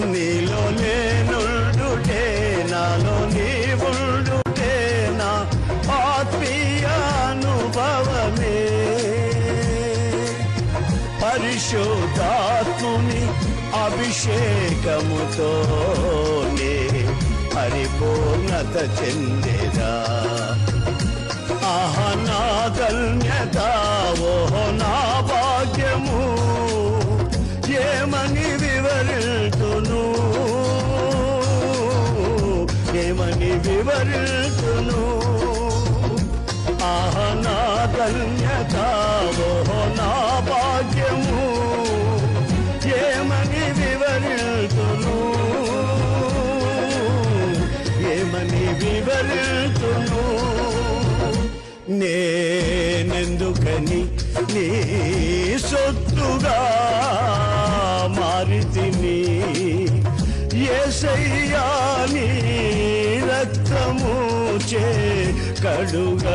నీలో నేనుండుటే నాలో నీవుండుటే నా ఆత్మీయానుభవమే పరిశుద్ధాత్ముని అభిషేకముతోనే పరిపూర్ణత చెందేదా ఆహా నా ధన్యత ఓహో నా భాగ్యము ఏమని వివరితును ఏమని వివరితును ఆహా నా ధన్యత ఓహో నా భాగ్యము ఏమని వివరితును ఏమని వివరితును నేనెందుకని నీ సొత్తుగా మారితిని యేసయ్యా నీ రక్తము చే కడుగబడినందునా